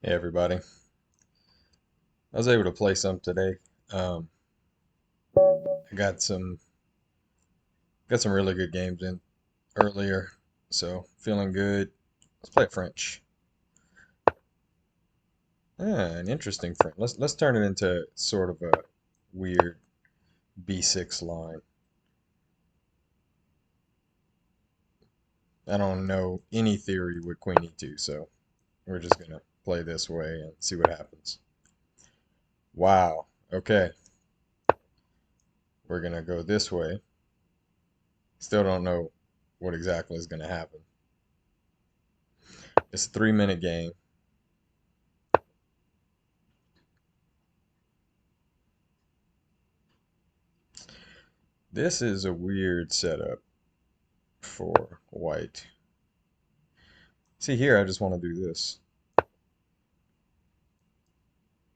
Hey everybody. I was able to play some today. I got some really good games in earlier, so feeling good. Let's play French. An interesting French. Let's turn it into sort of a weird B6 line. I don't know any theory with Queen E2, so we're just gonna play this way and see what happens. Wow. Okay, we're gonna go this way. Still don't know what exactly is gonna happen. It's a 3-minute game. This is a weird setup for white. See here, I just want to do this.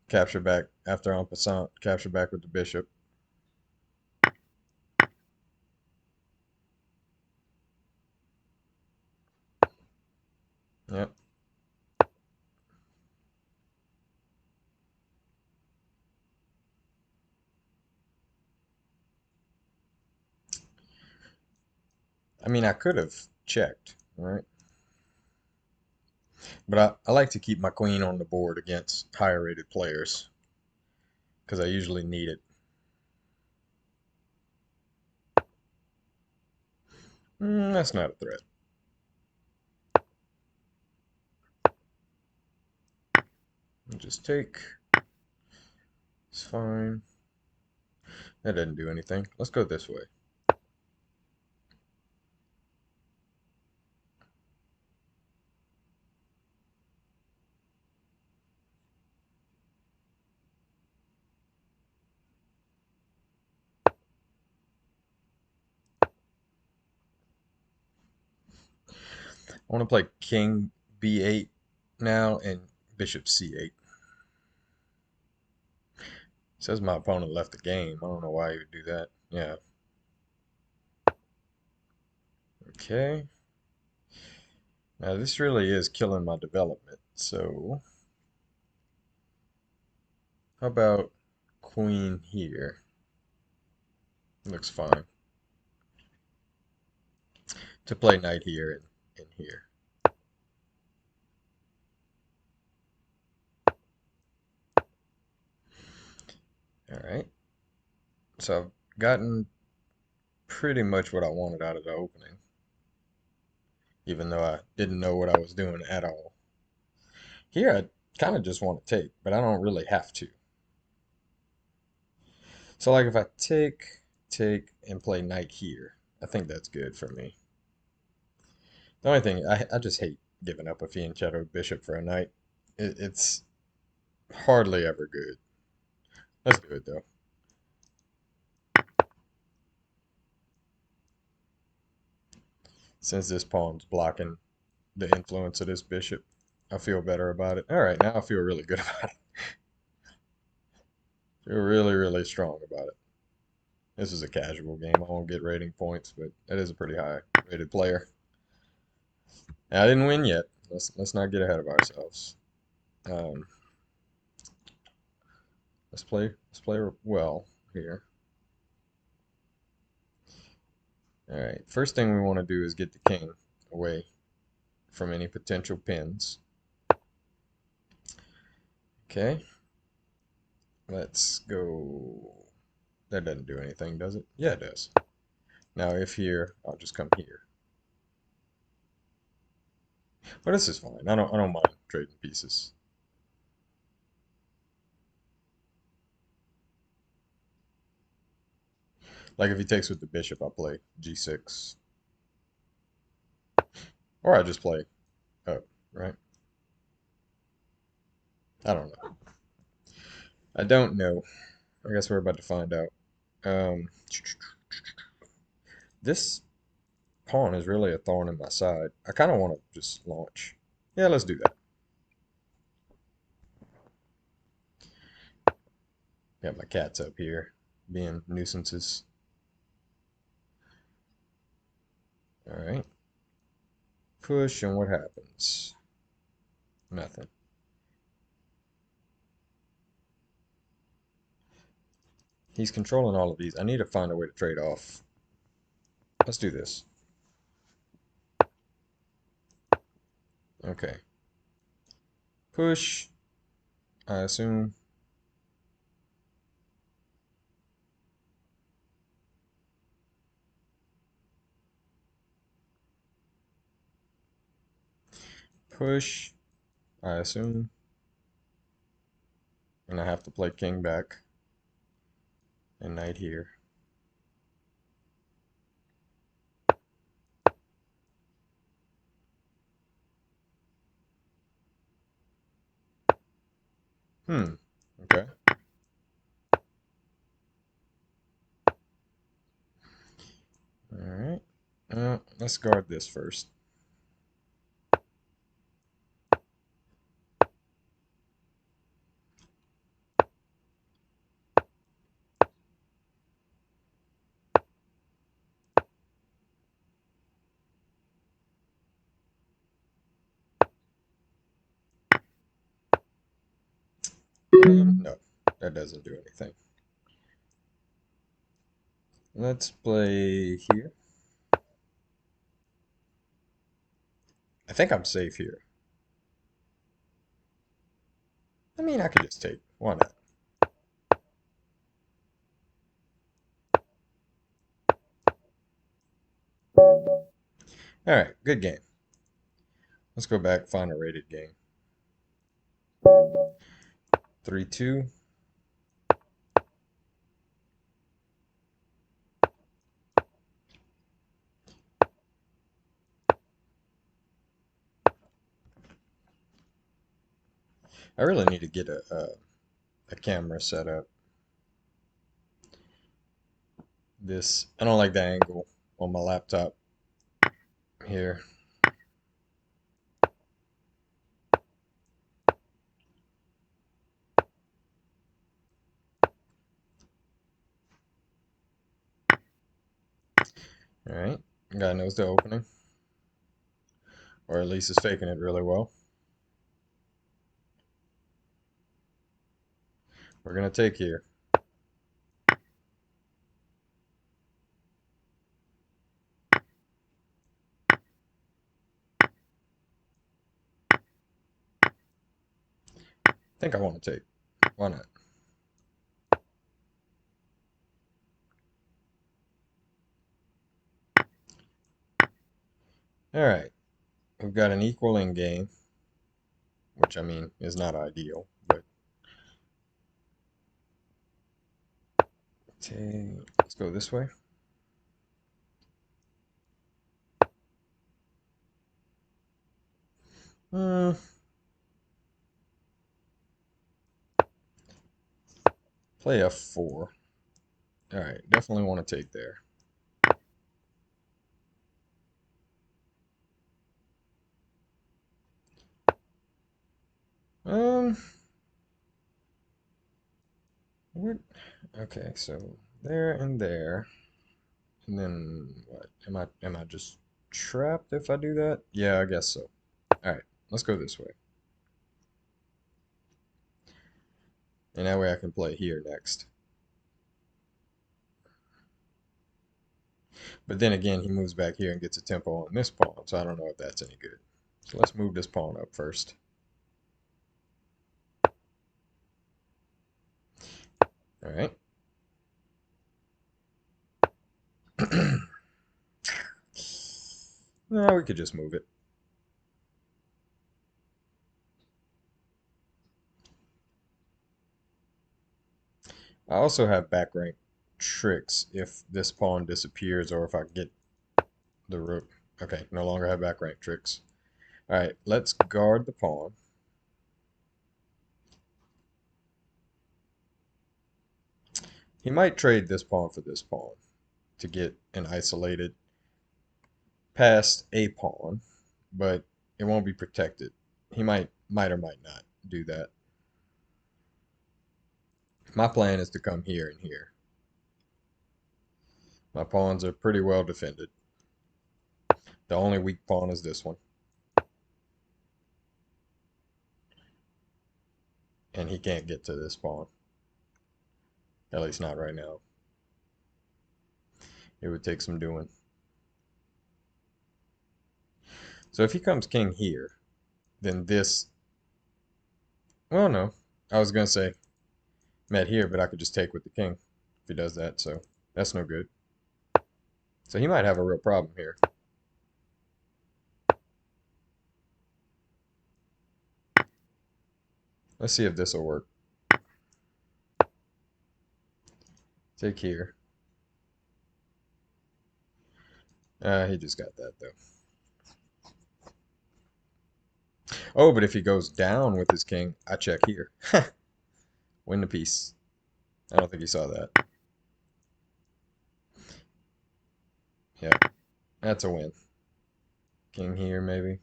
Capture back after en passant, capture back with the bishop. Yep. I mean, I could have checked, right? But I like to keep my queen on the board against higher rated players because I usually need it. That's not a threat. Just take. It's fine. That didn't do anything. Let's go this way. I want to play king b8 now and bishop c8. Says my opponent left the game. I don't know why he would do that. Yeah. Okay. Now this really is killing my development. So how about queen here? Looks fine. To play knight here and here. All right. So I've gotten pretty much what I wanted out of the opening, even though I didn't know what I was doing at all. Here I kind of just want to take, but I don't really have to. So like if I take, and play knight here, I think that's good for me. The only thing, I just hate giving up a fianchetto bishop for a knight. It's hardly ever good. Let's do it though. Since this pawn's blocking the influence of this bishop, I feel better about it. All right, now I feel really good about it. I feel really, really strong about it. This is a casual game. I won't get rating points, but it is a pretty high rated player. And I didn't win yet. Let's not get ahead of ourselves. Um, let's play well here. All right. First thing we want to do is get the king away from any potential pins. Okay. Let's go. That doesn't do anything, does it? Yeah, it does. Now, if here, I'll just come here. But this is fine. I don't mind trading pieces. Like if he takes with the bishop, I'll play g6. Or I just play up, right? I don't know. I don't know. I guess we're about to find out. Um, this pawn is really a thorn in my side. I kind of want to just launch. Yeah, let's do that. Got my cats up here being nuisances. All right. Push, and what happens? Nothing. He's controlling all of these. I need to find a way to trade off. Let's do this. Okay. Push, I assume. Push, I assume. And I have to play king back and knight here. Okay. Alright. Let's guard this first. No, that doesn't do anything. Let's play here. I think I'm safe here. I mean, I could just take. Why not? Alright, good game. Let's go back, find a rated game. 3-2. I really need to get a camera set up. I don't like the angle on my laptop here. Alright, guy knows the opening. Or at least is faking it really well. We're gonna take here. I think I want to take. Why not? Alright, we've got an equal in game, which I mean is not ideal, but let's go this way. Hmm. Play f4. Alright, definitely want to take there. Um, what? Okay, so there and there. And then what? Am I just trapped if I do that? Yeah, I guess so. Alright, let's go this way. And that way I can play here next. But then again, he moves back here and gets a tempo on this pawn, so I don't know if that's any good. So let's move this pawn up first. Alright. No, we could just move it. I also have back rank tricks if this pawn disappears or if I get the rook. Okay, no longer have back rank tricks. Alright, let's guard the pawn. He might trade this pawn for this pawn to get an isolated past a pawn, but it won't be protected. He might or might not do that. My plan is to come here and here. My pawns are pretty well defended. The only weak pawn is this one. And he can't get to this pawn. At least not right now. It would take some doing. So if he comes king here, then this... Well, no. I was going to say met here, but I could just take with the king if he does that, so that's no good. So he might have a real problem here. Let's see if this will work. Take here. He just got that, though. Oh, but if he goes down with his king, I check here. Win the piece. I don't think he saw that. Yeah, that's a win. King here, maybe.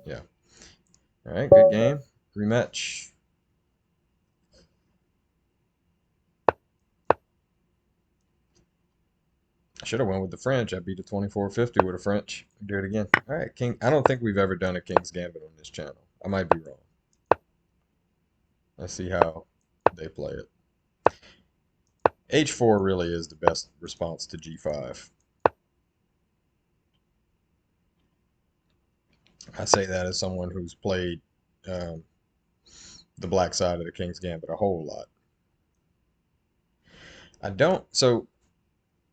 Yeah. All right, good game. Rematch. I should have went with the French. I beat a 24-50 with a French. Do it again. All right, King. I don't think we've ever done a King's Gambit on this channel. I might be wrong. Let's see how they play it. H4 really is the best response to G5. I say that as someone who's played um, the black side of the King's Gambit a whole lot. I don't. So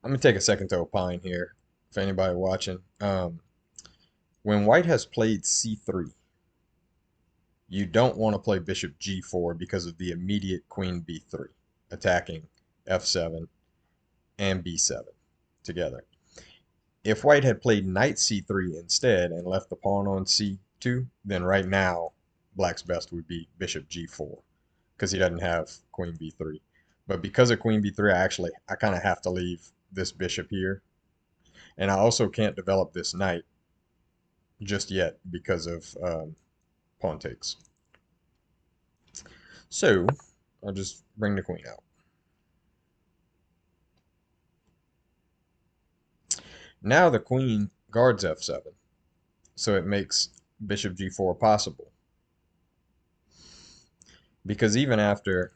I'm gonna take a second to opine here for anybody watching. When White has played C3, you don't want to play Bishop G4 because of the immediate Queen B3 attacking F7 and B7 together. If White had played Knight C3 instead and left the pawn on C2, then right now Black's best would be Bishop G4 because he doesn't have Queen B3. But because of Queen B3, I kind of have to leave this bishop here. And I also can't develop this knight just yet because of pawn takes. So I'll just bring the queen out. Now the queen guards F7, so it makes Bishop G4 possible. Because even after,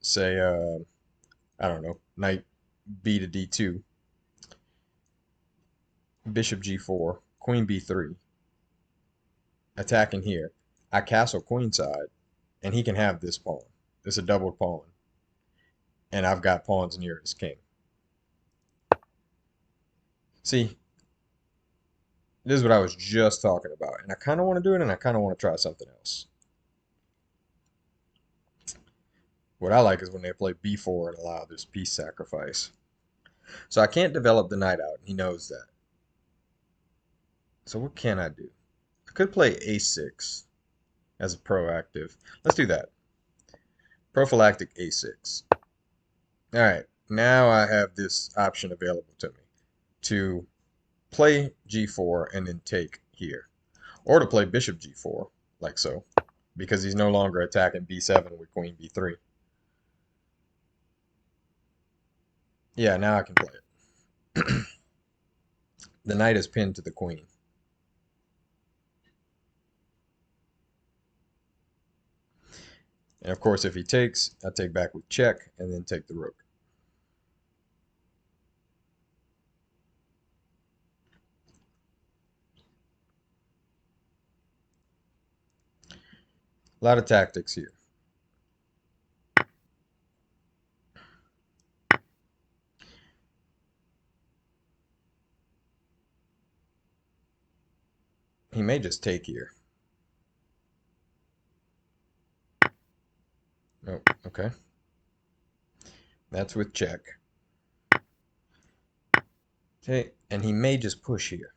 say, I don't know, knight B to D2, Bishop G4, Queen B3, attacking here, I castle queenside, and he can have this pawn. It's a double pawn, and I've got pawns near his king. See, this is what I was just talking about, and I kind of want to do it, and I kind of want to try something else. What I like is when they play B4 and allow this piece sacrifice. So I can't develop the knight out, and he knows that. So what can I do? I could play A6 as a proactive. Let's do that. Prophylactic A6. All right, now I have this option available to me to play G4 and then take here, or to play Bishop G4, like so, because he's no longer attacking B7 with Queen B3. Yeah, now I can play it. The knight is pinned to the queen. And of course, if he takes, I take back with check and then take the rook. A lot of tactics here. He may just take here. Oh, okay. That's with check. Okay, and he may just push here.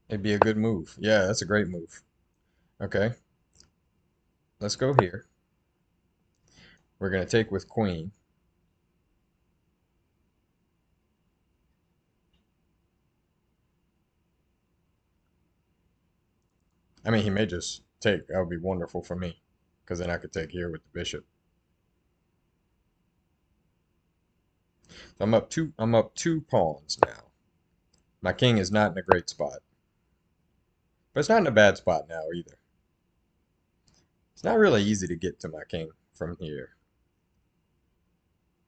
It'd be a good move. Yeah, that's a great move. Okay. Let's go here. We're going to take with queen. I mean, he may just take. That would be wonderful for me, because then I could take here with the bishop. So I'm up two pawns now. My king is not in a great spot. But it's not in a bad spot now either. It's not really easy to get to my king from here.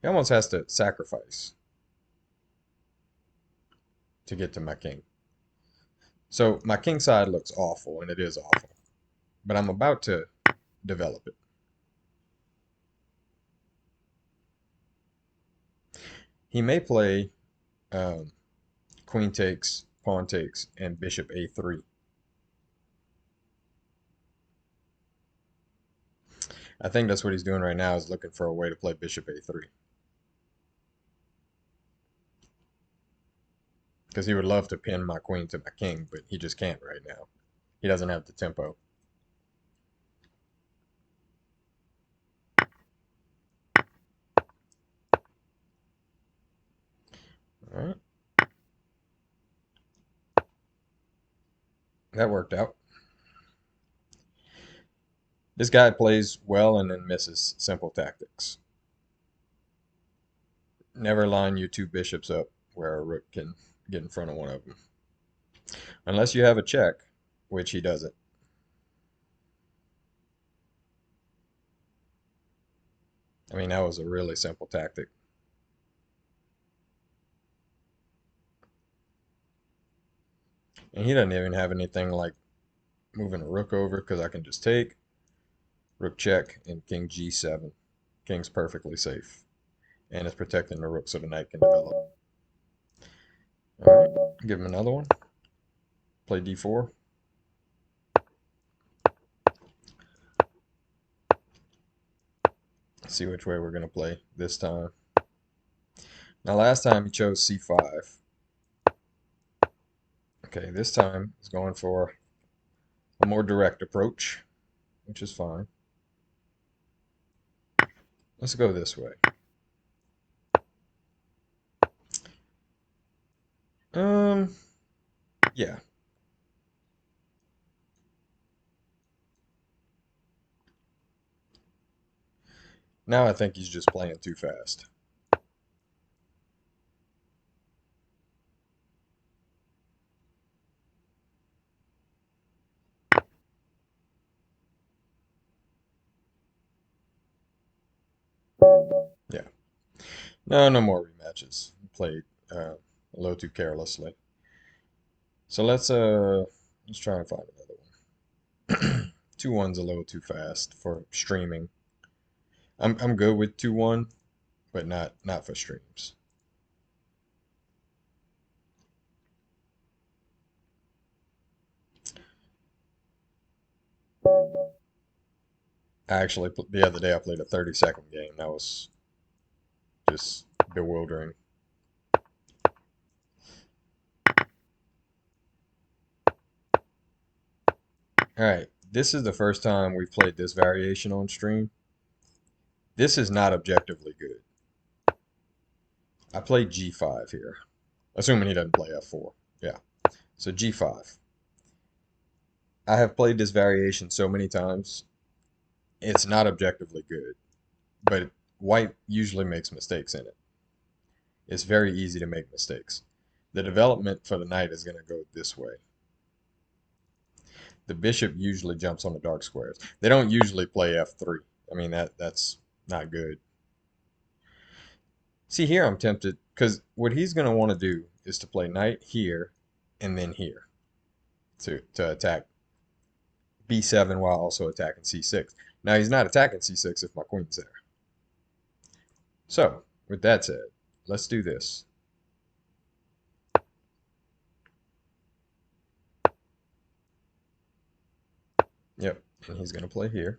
He almost has to sacrifice to get to my king. So my king side looks awful, and it is awful. But I'm about to develop it. He may play um, queen takes, pawn takes, and bishop a3. I think that's what he's doing right now, is looking for a way to play bishop a3. Because he would love to pin my queen to my king, but he just can't right now. He doesn't have the tempo. All right. That worked out. This guy plays well and then misses simple tactics. Never line your two bishops up where a rook can get in front of one of them. Unless you have a check, which he doesn't. I mean, that was a really simple tactic. And he doesn't even have anything like moving a rook over, because I can just take, rook check, and king g7. King's perfectly safe. And it's protecting the rook so the knight can develop. All right, give him another one. Play d4. See which way we're going to play this time. Now, last time he chose c5. Okay, this time he's going for a more direct approach, which is fine. Let's go this way. Yeah. Now I think he's just playing too fast. Yeah. No more rematches. Played a little too carelessly. So let's try and find another one. 2-1's a little too fast for streaming. I'm good with 2-1, but not for streams. The other day I played a 30-second game. That was just bewildering. All right, this is the first time we've played this variation on stream. This is not objectively good. I played g5 here, assuming he doesn't play f4. Yeah, so g5. I have played this variation so many times. It's not objectively good, but white usually makes mistakes in it. It's very easy to make mistakes. The development for the knight is going to go this way. The bishop usually jumps on the dark squares. They don't usually play f3. I mean, that's not good. See, here I'm tempted, because what he's going to want to do is to play knight here and then here to attack b7 while also attacking c6. Now, he's not attacking c6 if my queen's there. So, with that said, let's do this. Yep, and he's going to play here.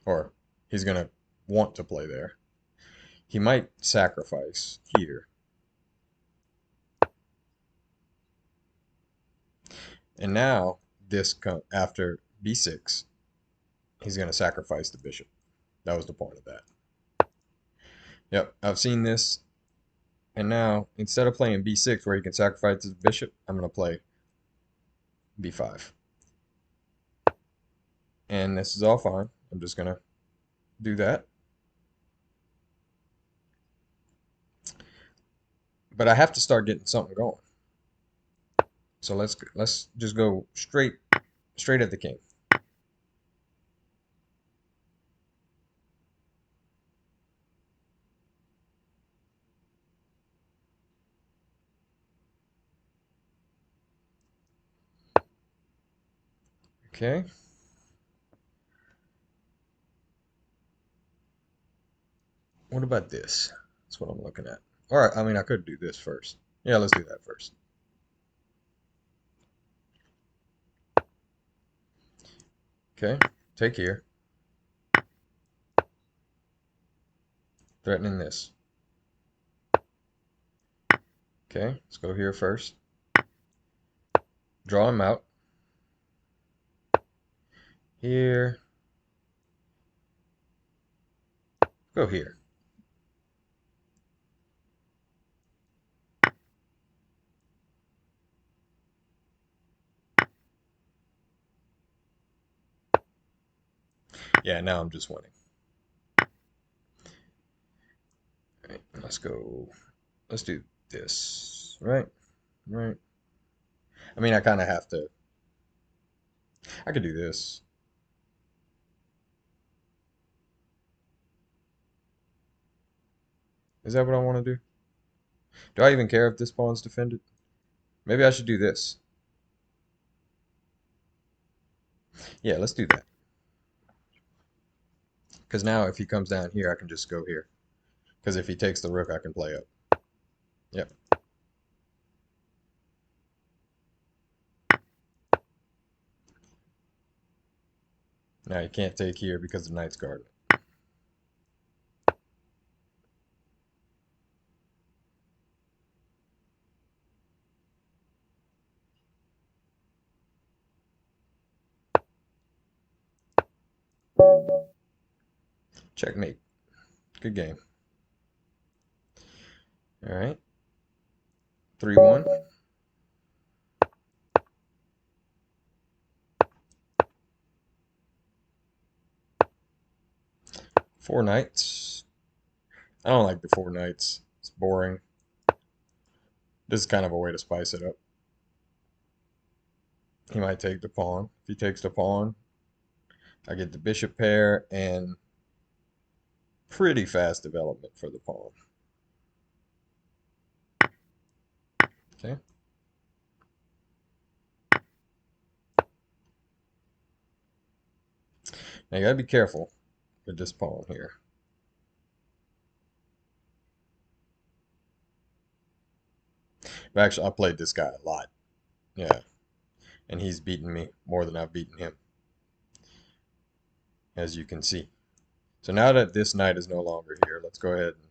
Or he's going to want to play there. He might sacrifice here. And now, after b6, he's going to sacrifice the bishop. That was the point of that. Yep, I've seen this. And now, instead of playing b6 where he can sacrifice his bishop, I'm going to play b5. And this is all fine. I'm just going to do that. But I have to start getting something going. So let's just go straight at the king. Okay. What about this? That's what I'm looking at. All right, I mean, I could do this first. Yeah, let's do that first. Okay, take here. Threatening this. Okay, let's go here first. Draw him out. Here. Go here. Yeah, now I'm just winning. All right, let's go. Let's do this. Right, right. I mean, I kind of have to. I could do this. Is that what I want to do? Do I even care if this pawn's defended? Maybe I should do this. Yeah, let's do that. Because now if he comes down here, I can just go here. Because if he takes the rook, I can play up. Yep. Now you can't take here because the knight's guarded. Checkmate. Good game. All right. 3-1. Four knights. I don't like the four knights. It's boring. This is kind of a way to spice it up. He might take the pawn. If he takes the pawn, I get the bishop pair and pretty fast development for the pawn. Okay. Now you gotta be careful with this pawn here. But actually, I played this guy a lot. Yeah. And he's beaten me more than I've beaten him, as you can see. So now that this knight is no longer here, let's go ahead and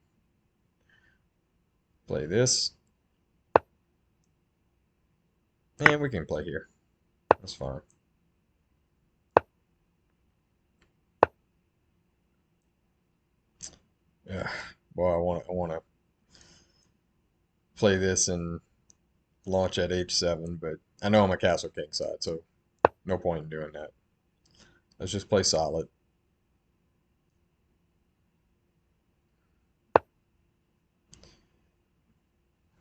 play this. And we can play here. That's fine. Yeah. Boy, I want to play this and launch at h7, but I know I'm a castle king side, so no point in doing that. Let's just play solid.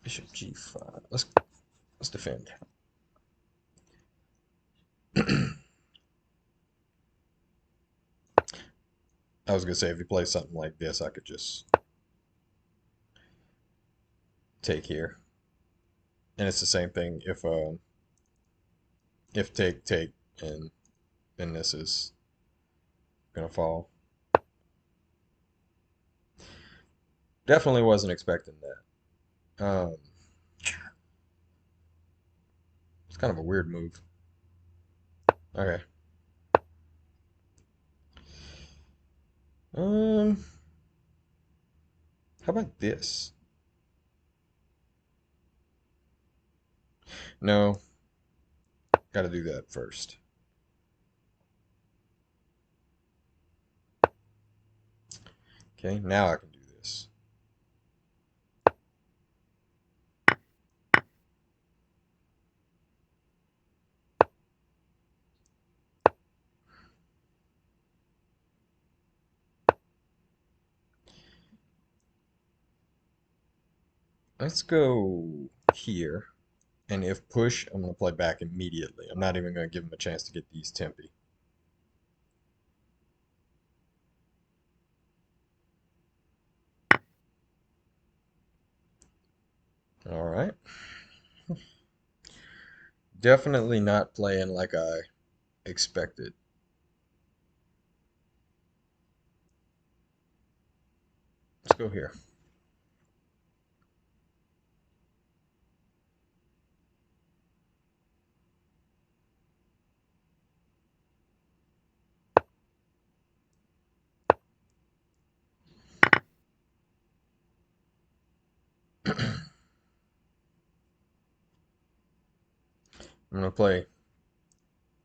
Bishop g5. Let's defend. I was gonna say if you play something like this, I could just take here, and it's the same thing if take, and then this is gonna fall. Definitely wasn't expecting that. It's kind of a weird move. Okay. Um, how about this? No, got to do that first. Okay, now I can do this. Let's go here. And if push, I'm going to play back immediately. I'm not even going to give him a chance to get these tempi. All right. Definitely not playing like I expected. Let's go here. I'm gonna play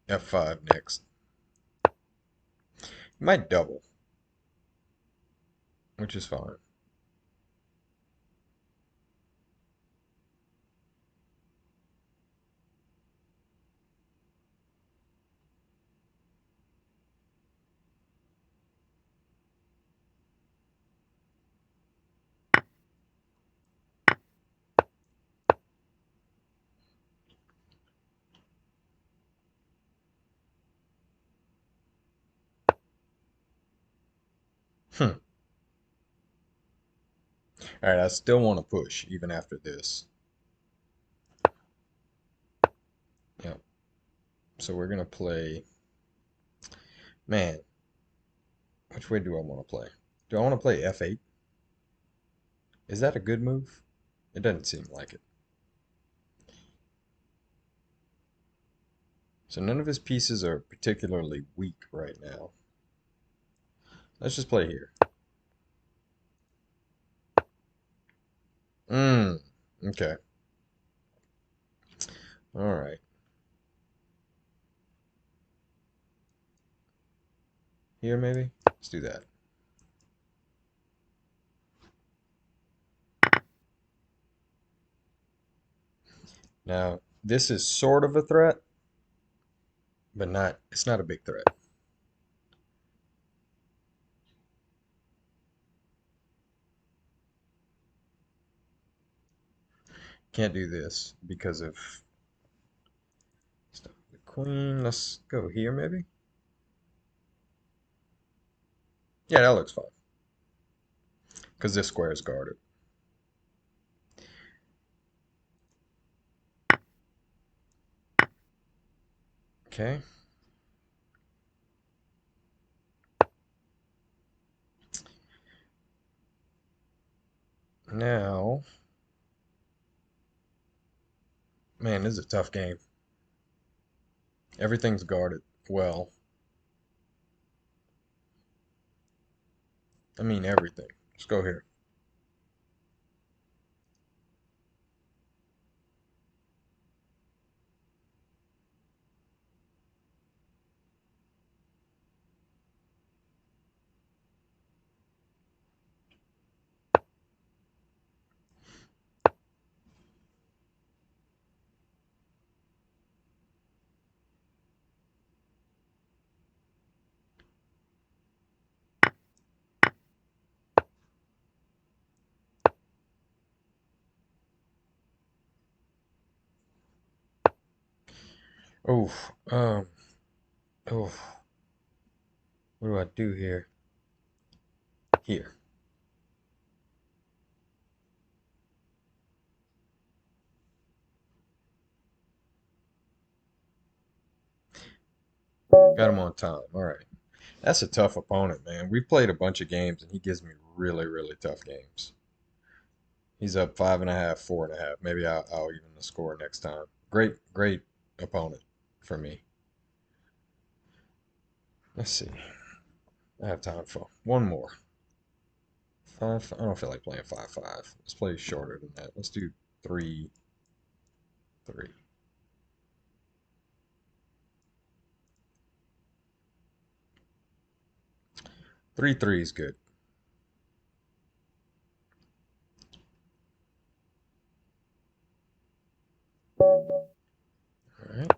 f5 next. He might double, which is fine. Hmm. All right, I still want to push even after this. Yeah. So we're gonna play. Man, which way do I want to play? Do I want to play f8? Is that a good move? It doesn't seem like it. So none of his pieces are particularly weak right now. Let's just play here. Okay. All right. Here maybe? Let's do that. Now, this is sort of a threat, but it's not a big threat. Can't do this because of stuff. The queen. Let's go here maybe? Yeah, that looks fine. Because this square is guarded. Okay. Now, man, this is a tough game. Everything's guarded well. I mean everything. Let's go here. Oh, oh, what do I do here? Here. Got him on time. All right. That's a tough opponent, man. We've played a bunch of games, and he gives me really, really tough games. He's up 5.5, 4.5. Maybe I'll even the score next time. Great, great opponent for me. Let's see. I have time for one more. Five. I don't feel like playing 5-5. Let's play shorter than that. Let's do 3-3. 3-3 is good. All right.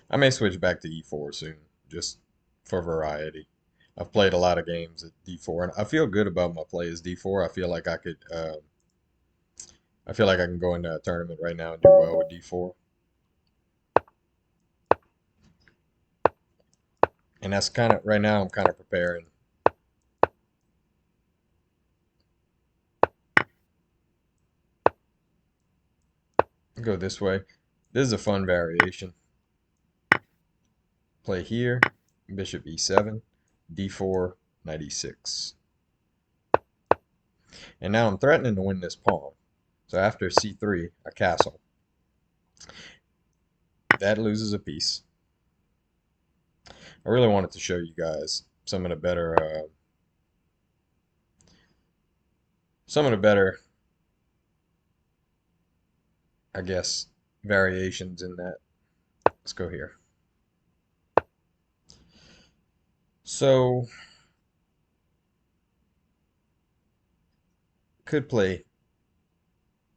I may switch back to E4 soon, just for variety. I've played a lot of games at D4, and I feel good about my play as D4. I feel like I could. I feel like I can go into a tournament right now and do well with D4. And that's kind of right now. I'm kind of preparing. Go this way. This is a fun variation. Play here, bishop e7, d4, knight e6. And now I'm threatening to win this pawn. So after c3, a castle. That loses a piece. I really wanted to show you guys some of the better, I guess, variations in that. Let's go here. So, could play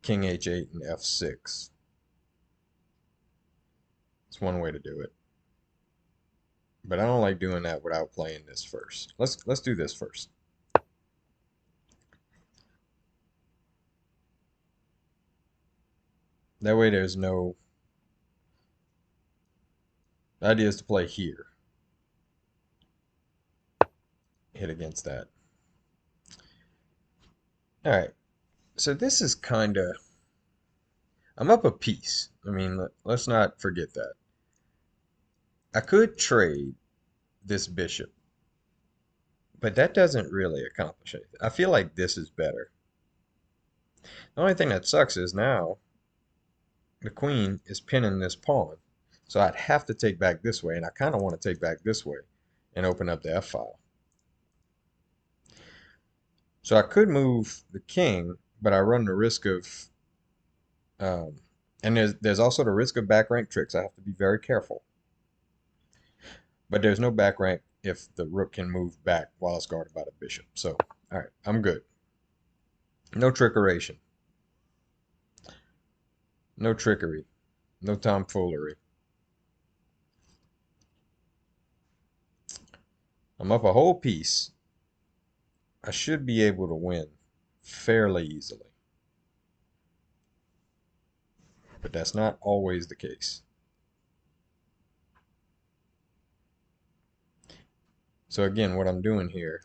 king h8 and f6. It's one way to do it. But I don't like doing that without playing this first. Let's do this first. That way there's no... The idea is to play here. Hit against that. Alright, so this is kind of... I'm up a piece. I mean, let's not forget that. I could trade this bishop, but that doesn't really accomplish anything. I feel like this is better. The only thing that sucks is now the queen is pinning this pawn. So I'd have to take back this way, and I kind of want to take back this way and open up the f-file. So I could move the king, but I run the risk of... and there's also the risk of back rank tricks. I have to be very careful. But there's no back rank if the rook can move back while it's guarded by the bishop. So, all right, I'm good. No trickeration. No trickery. No tomfoolery. I'm up a whole piece. I should be able to win fairly easily. But that's not always the case. So again, what I'm doing here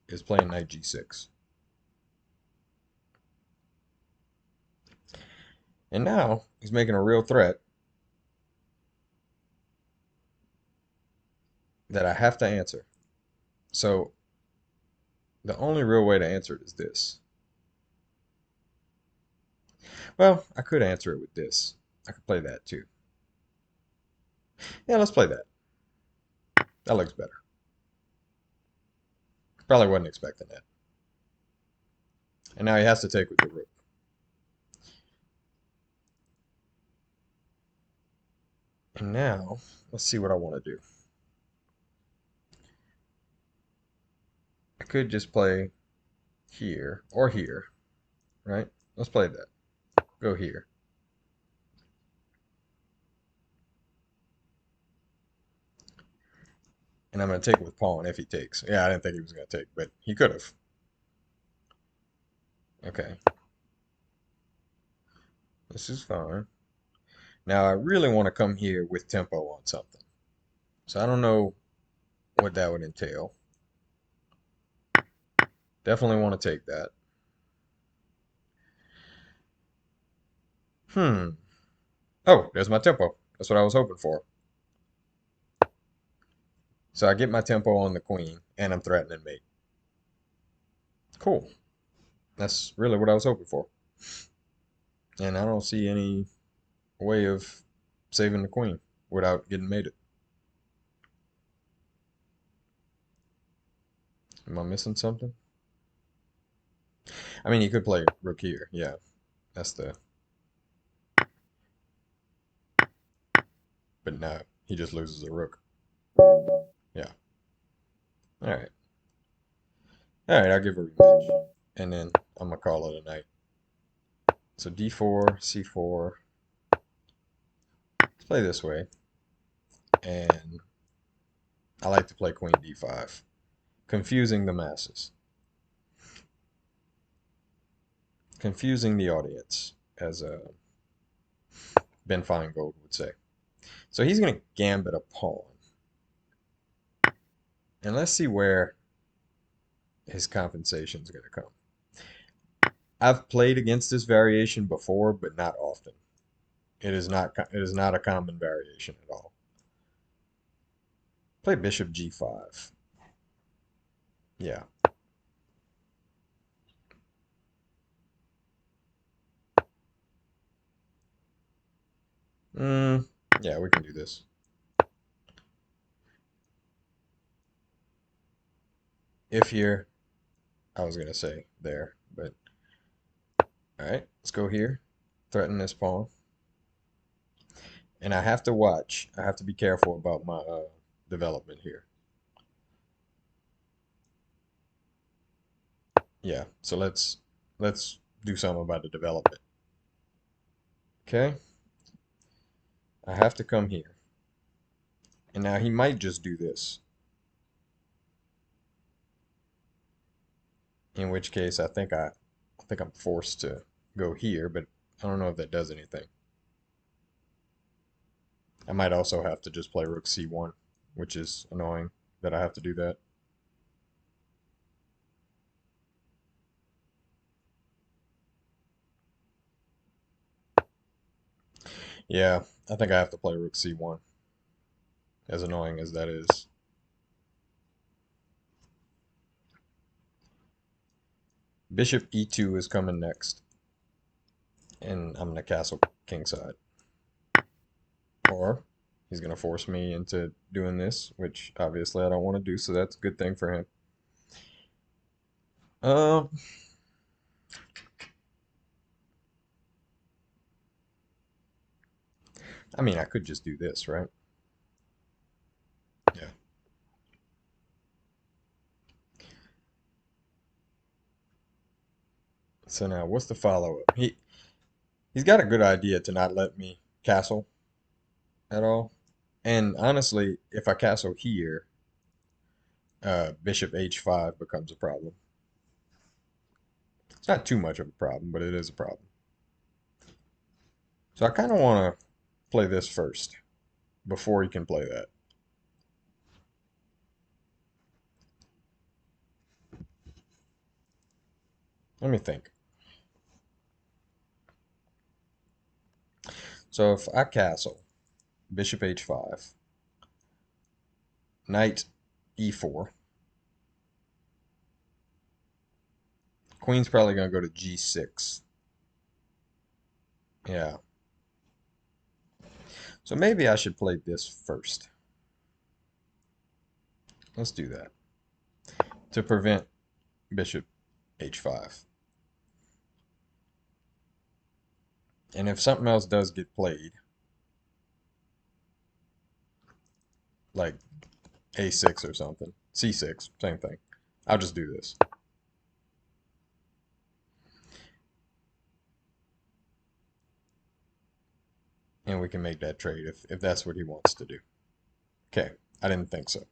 is playing knight g6. And now he's making a real threat that I have to answer. So the only real way to answer it is this. Well, I could answer it with this. I could play that too. Yeah, let's play that. That looks better. Probably wasn't expecting that. And now he has to take with the rook. And now, let's see what I want to do. I could just play here or here, right? Let's play that. Go here. And I'm going to take with pawn if he takes. Yeah, I didn't think he was going to take, but he could have. Okay. This is fine. Now, I really want to come here with tempo on something. So I don't know what that would entail. Definitely want to take that. Oh, there's my tempo. That's what I was hoping for. So I get my tempo on the queen, and I'm threatening mate. Cool. That's really what I was hoping for. And I don't see any way of saving the queen without getting mated. Am I missing something? I mean, you could play rook here. Yeah, that's the... But no, he just loses the rook. Yeah. All right. All right, I'll give a rematch. And then I'm going to call it a night. So d4, c4. Let's play this way. And I like to play queen d5. Confusing the masses. Confusing the audience, as Ben Feingold would say. So he's going to gambit a pawn. And let's see where his compensation is going to come. I've played against this variation before, but not often. It is not a common variation at all. Play bishop g5. Yeah. Mm, yeah, we can do this. If here, I was gonna say there, but all right, let's go here. Threaten this pawn. And I have to watch. I have to be careful about my development here. Yeah, so let's do something about the development. Okay, I have to come here. And now he might just do this. In which case I think I'm forced to go here, but I don't know if that does anything. I might also have to just play rook c1, which is annoying that I have to do that. Yeah, I think I have to play rook c1, as annoying as that is. Bishop e2 is coming next, and I'm gonna castle kingside. Or he's gonna force me into doing this, which obviously I don't want to do, so that's a good thing for him. Um, I mean, I could just do this, right? Yeah. So now, what's the follow-up? He's got a good idea to not let me castle at all. And honestly, if I castle here, bishop h5 becomes a problem. It's not too much of a problem, but it is a problem. So I kind of want to play this first before he can play that. Let me think. So if I castle, bishop h5, knight e4, queen's probably going to go to g6. Yeah. So maybe I should play this first. Let's do that to prevent bishop h5. And if something else does get played, like a6 or something, c6, same thing, I'll just do this. And we can make that trade if that's what he wants to do. Okay, I didn't think so.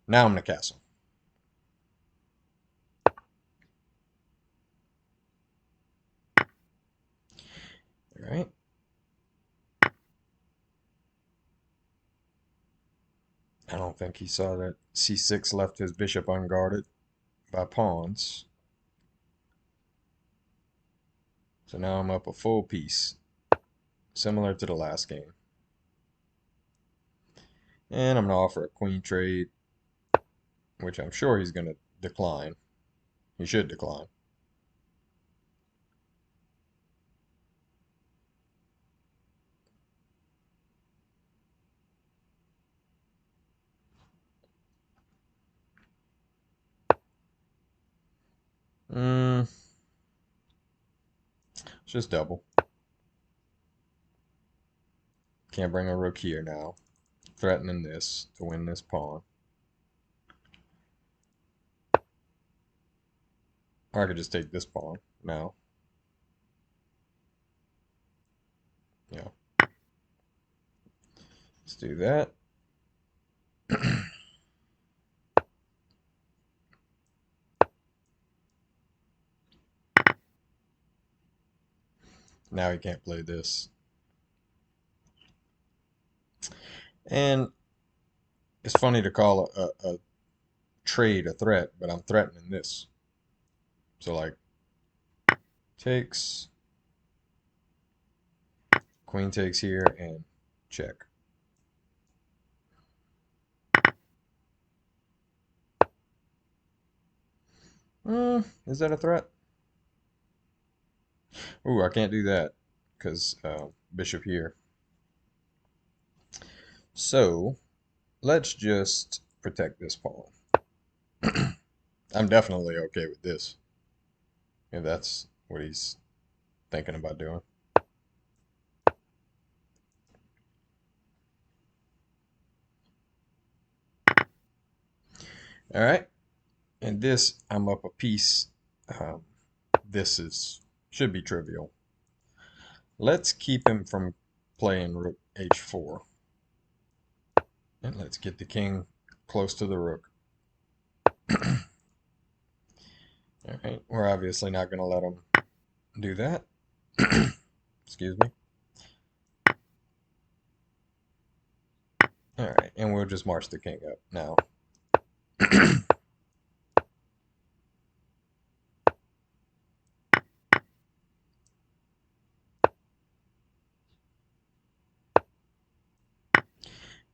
Now I'm going to castle. All right. I don't think he saw that c6 left his bishop unguarded by pawns. So now I'm up a full piece, similar to the last game. And I'm going to offer a queen trade, which I'm sure he's going to decline. He should decline. It's just double. Can't bring a rook here now. Threatening this to win this pawn. Or I could just take this pawn now. Yeah. Let's do that. Now he can't play this. And it's funny to call a trade a threat, but I'm threatening this. So like takes, Queen takes here and check. Is that a threat? Ooh, I can't do that because bishop here. So let's just protect this pawn. I'm definitely okay with this, if that's what he's thinking about doing. All right, and this I'm up a piece. Um, this should be trivial. Let's keep him from playing rook h4, and let's get the king close to the rook. All right, we're obviously not going to let him do that. Excuse me. All right, and we'll just march the king up now.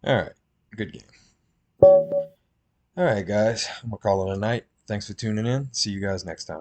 All right, good game. All right, guys, I'm gonna call it a night. Thanks for tuning in. See you guys next time.